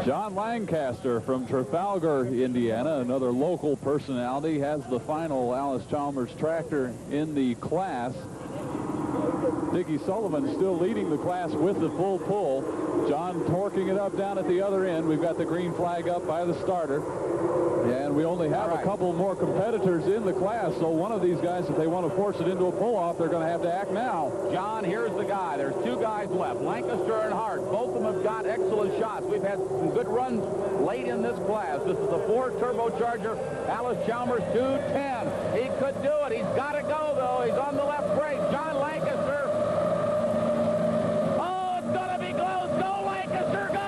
John Lancaster from Trafalgar, Indiana, another local personality, has the final Alice Chalmers tractor in the class. Dickie Sullivan still leading the class with the full pull. John torquing it up down at the other end. We've got the green flag up by the starter. And we only have a couple more competitors in the class, so one of these guys, if they want to force it into a pull-off, they're going to have to act now. John, here's the guy. There's two guys left, Lancaster and Hart. Both of them have got excellent shots. We've had some good runs late in this class. This is a Ford turbocharger, Alice Chalmers 210. He could do it. He's got to go, though. He's on the left brake. John Lancaster. Oh, it's going to be close. Go, Lancaster, go!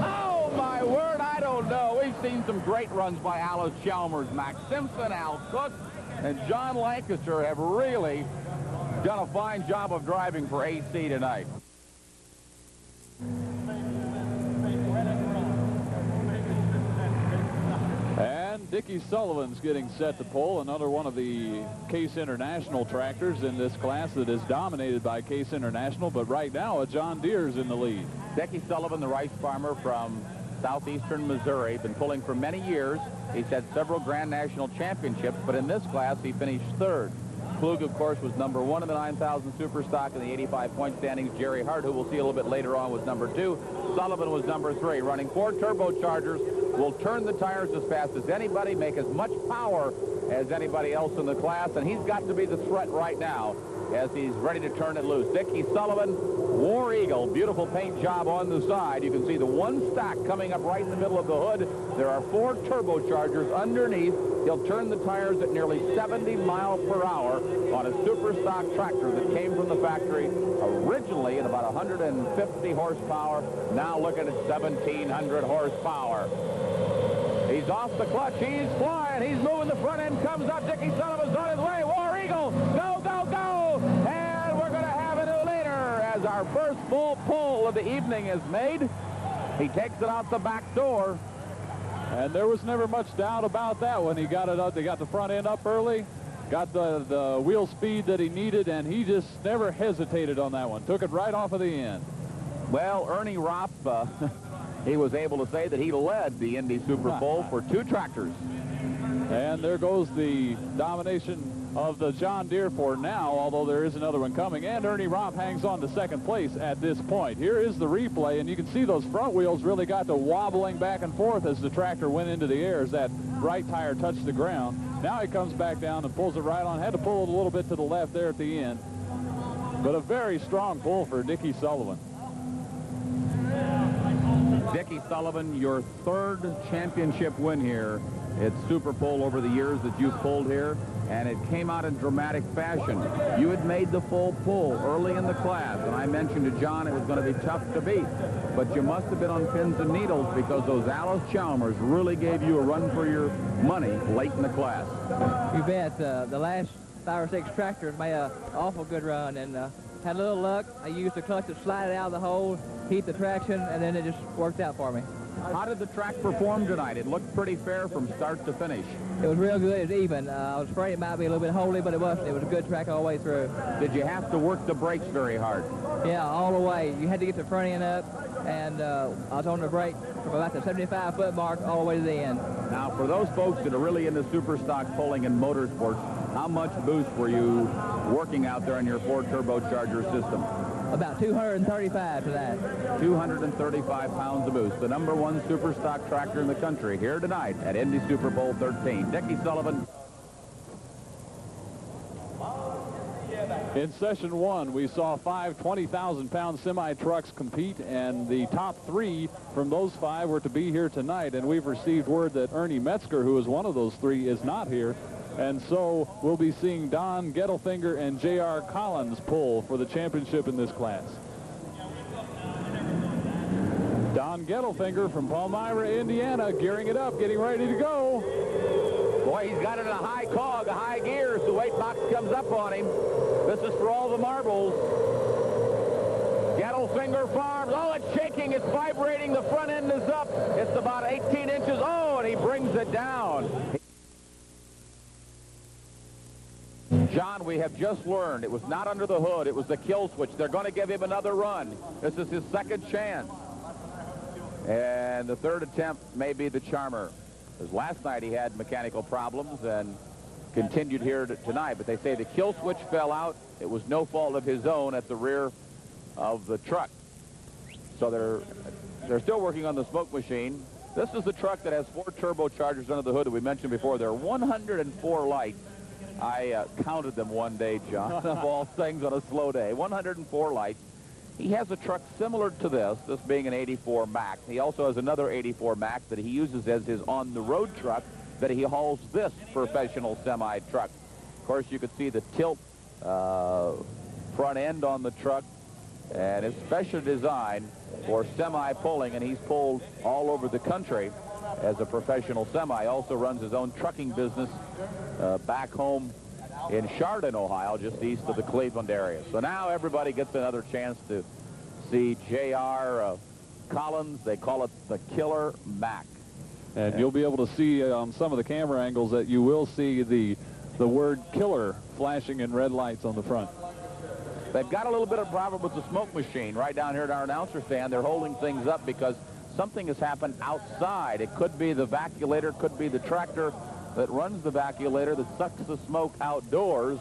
Oh, my word, I don't know. We've seen some great runs by Alice Chalmers. Max Simpson, Al Cook, and John Lancaster have really done a fine job of driving for AC tonight. And Dickie Sullivan's getting set to pull, another one of the Case International tractors in this class that is dominated by Case International, but right now a John Deere's in the lead. Dickie Sullivan, the rice farmer from southeastern Missouri, been pulling for many years. He's had several Grand National Championships, but in this class he finished third. Klug, of course, was number 1 in the 9,000 Superstock in the 85-point standings. Jerry Hart, who we'll see a little bit later on, was number 2. Sullivan was number 3. Running 4 turbochargers, will turn the tires as fast as anybody, make as much power as anybody else in the class, and he's got to be the threat right now as he's ready to turn it loose. Dickie Sullivan, War Eagle, beautiful paint job on the side. You can see the one stack coming up right in the middle of the hood. There are 4 turbochargers underneath. He'll turn the tires at nearly 70 miles per hour on a super stock tractor that came from the factory originally at about 150 horsepower. Now looking at 1,700 horsepower. He's off the clutch. He's flying. He's moving. The front end comes up. Dickie Sullivan's on his way. War Eagle. Go, go, go. And we're going to have a new leader as our first full pull of the evening is made. He takes it out the back door. And there was never much doubt about that when he got it up. They got the front end up early, got the wheel speed that he needed, and he just never hesitated on that one. Took it right off of the end. Well, Ernie Ropp, he was able to say that he led the Indy Super Bowl for 2 tractors. And there goes the domination of the John Deere for now, although there is another one coming. And Ernie Ropp hangs on to second place at this point. Here is the replay, and you can see those front wheels really got to wobbling back and forth as the tractor went into the air as that right tire touched the ground. Now he comes back down and pulls it right on. Had to pull it a little bit to the left there at the end. But a very strong pull for Dickie Sullivan. Dickie Sullivan, your 3rd championship win here. It's Super Bowl over the years that you've pulled here, and it came out in dramatic fashion. You had made the full pull early in the class, and I mentioned to John it was going to be tough to beat, but you must have been on pins and needles because those Alice Chalmers really gave you a run for your money late in the class. You bet. The last 5 or 6 tractors made an awful good run, and had a little luck. I used the clutch to slide it out of the hole, keep the traction, and then it just worked out for me. How did the track perform tonight? It looked pretty fair from start to finish. It was real good. It was even. I was afraid it might be a little bit holy, but it wasn't. It was a good track all the way through. Did you have to work the brakes very hard? Yeah, all the way. You had to get the front end up, and I was on the brake from about the 75-foot mark all the way to the end. Now, for those folks that are really into super stock pulling and motorsports, how much boost were you working out there in your Ford turbocharger system? About 235 to that. 235 pounds of boost. The #1 super stock tractor in the country here tonight at Indy Super Bowl 13. Dickie Sullivan. In session 1, we saw 5 20,000-pound semi-trucks compete, and the top 3 from those 5 were to be here tonight. And we've received word that Ernie Metzger, who is one of those 3, is not here. And so we'll be seeing Don Gettelfinger and J.R. Collins pull for the championship in this class. Don Gettelfinger from Palmyra, Indiana, gearing it up, getting ready to go. Boy, he's got it in a high cog, a high gear, so the weight box comes up on him. This is for all the marbles. Gettelfinger Farms. Oh, it's shaking. It's vibrating. The front end is up. It's about 18 inches. Oh, and he brings it down. John, we have just learned it was not under the hood. It was the kill switch. They're going to give him another run. This is his 2nd chance. And the third attempt may be the charmer. Because last night he had mechanical problems and continued here tonight. But they say the kill switch fell out. It was no fault of his own at the rear of the truck. So they're still working on the smoke machine. This is the truck that has 4 turbochargers under the hood that we mentioned before. There are 104 lights. I counted them one day, John, of all things on a slow day. 104 lights. He has a truck similar to this being an 84 Mack. He also has another 84 Mack that he uses as his on-the-road truck that he hauls this professional semi-truck. Of course, you could see the tilt front end on the truck, and it's special design for semi-pulling, and he's pulled all over the country as a professional semi. Also runs his own trucking business back home in Chardon, Ohio, just east of the Cleveland area. So now everybody gets another chance to see J.R. Collins. They call it the Killer Mack. And you'll be able to see on some of the camera angles that you will see the word killer flashing in red lights on the front. They've got a little bit of problem with the smoke machine right down here at our announcer stand. They're holding things up because something has happened outside. It could be the vacuolator, could be the tractor that runs the vacuolator that sucks the smoke outdoors.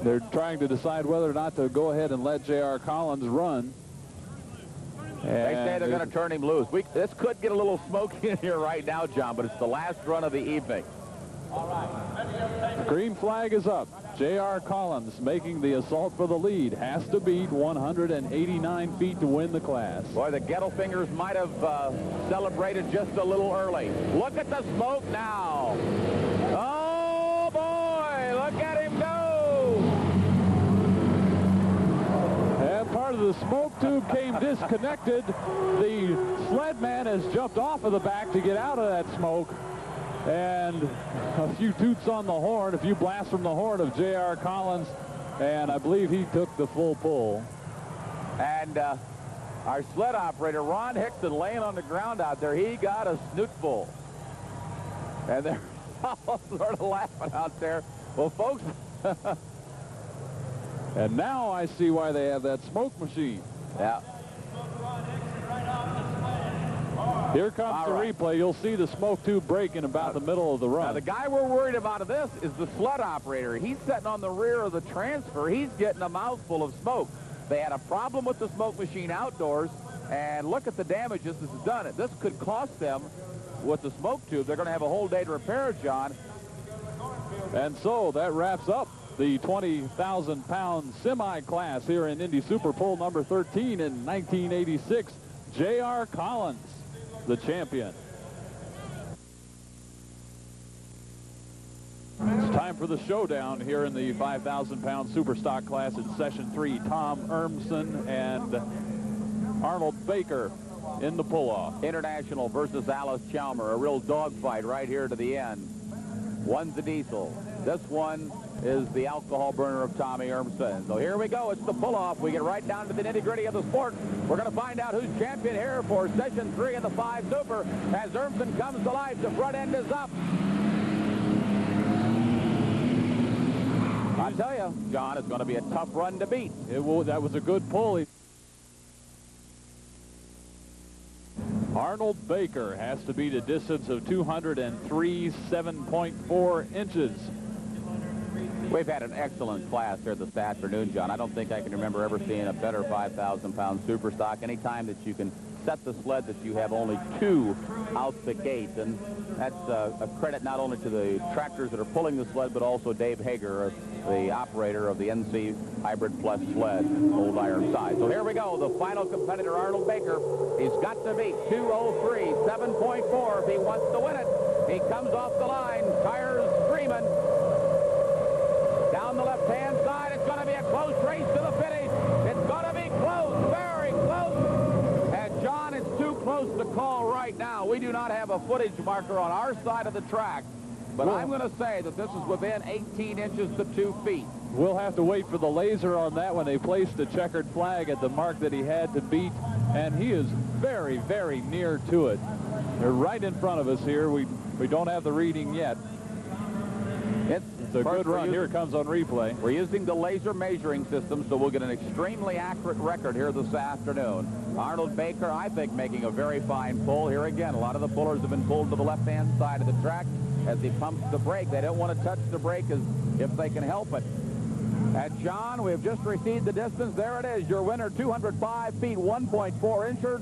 They're trying to decide whether or not to go ahead and let J.R. Collins run. They say they're going to turn him loose. This could get a little smoky in here right now, John, but it's the last run of the evening. The green flag is up. J.R. Collins making the assault for the lead. Has to beat 189 feet to win the class. Boy, the Gettlefingers might have celebrated just a little early. Look at the smoke now. Oh, boy, look at him go. And part of the smoke tube came disconnected. The sled man has jumped off of the back to get out of that smoke. And a few toots on the horn, a few blasts from the horn of J.R. Collins, and I believe he took the full pull. And our sled operator, Ron Hickson, laying on the ground out there, he got a snootful. And they're all sort of laughing out there. Well, folks. And now I see why they have that smoke machine. Yeah. Here comes the replay. You'll see the smoke tube break in about the middle of the run. Now, the guy we're worried about of this is the sled operator. He's sitting on the rear of the transfer. He's getting a mouthful of smoke. They had a problem with the smoke machine outdoors, and look at the damage this has done. This could cost them with the smoke tube. They're going to have a whole day to repair it, John. And so that wraps up the 20,000-pound semi-class here in Indy Super Pull number 13 in 1986. J.R. Collins, the champion. It's time for the showdown here in the 5,000-pound super stock class in session 3. Tom Urmson and Arnold Baker in the pull-off. International versus Alice Chalmer, a real dogfight right here to the end. One's a diesel. This one is the alcohol burner of Tommy Urmson. So here we go. It's the pull-off. We get right down to the nitty-gritty of the sport. We're going to find out who's champion here for session 3 of the 5 Super. As Urmson comes to life, the front end is up. I tell you, John, it's going to be a tough run to beat. That was a good pull. Arnold Baker has to beat a distance of 203.7.4 inches. We've had an excellent class here this afternoon, John. I don't think I can remember ever seeing a better 5,000-pound super stock. Anytime that you can set the sled that you have only 2 out the gate, and that's a credit not only to the tractors that are pulling the sled, but also Dave Hager, the operator of the NC Hybrid Plus sled, Old Iron Side. So here we go, the final competitor, Arnold Baker. He's got to beat 203.7.4 if he wants to win it. He comes off the line, tires screaming. Down the left-hand side, it's going to be a close race to the finish. It's going to be close, very close. And, John, it's too close to call right now. We do not have a footage marker on our side of the track, but I'm going to say that this is within 18 inches to 2 feet. We'll have to wait for the laser on that when they placed the checkered flag at the mark that he had to beat, and he is very, very near to it. They're right in front of us here. We don't have the reading yet. It's a good run. Here it comes on replay. We're using the laser measuring system, so we'll get an extremely accurate record here this afternoon. Arnold Baker, I think, making a very fine pull. Here again, a lot of the pullers have been pulled to the left-hand side of the track as he pumps the brake. They don't want to touch the brake as if they can help it. And John, we have just received the distance. There it is, your winner, 205 feet, 1.4 inches.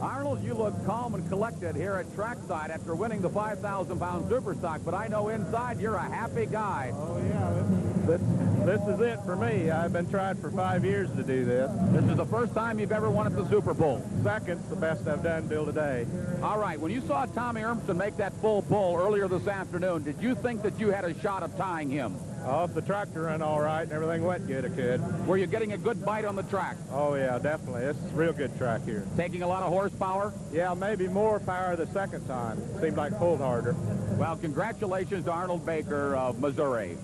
Arnold, you look calm and collected here at trackside after winning the 5,000-pound super stock, but I know inside you're a happy guy. Oh, yeah. This is it for me. I've been trying for 5 years to do this. This is the first time you've ever won at the Super Bowl. Second's the best I've done till today. All right, when you saw Tommy Urmson make that full pull earlier this afternoon, did you think that you had a shot of tying him? Oh, if the tractor ran all right and everything went good, it could. Were you getting a good bite on the track? Oh, yeah, definitely. It's a real good track here. Taking a lot of horsepower? Yeah, maybe more power the second time. Seemed like pulled harder. Well, congratulations to Arnold Baker of Missouri.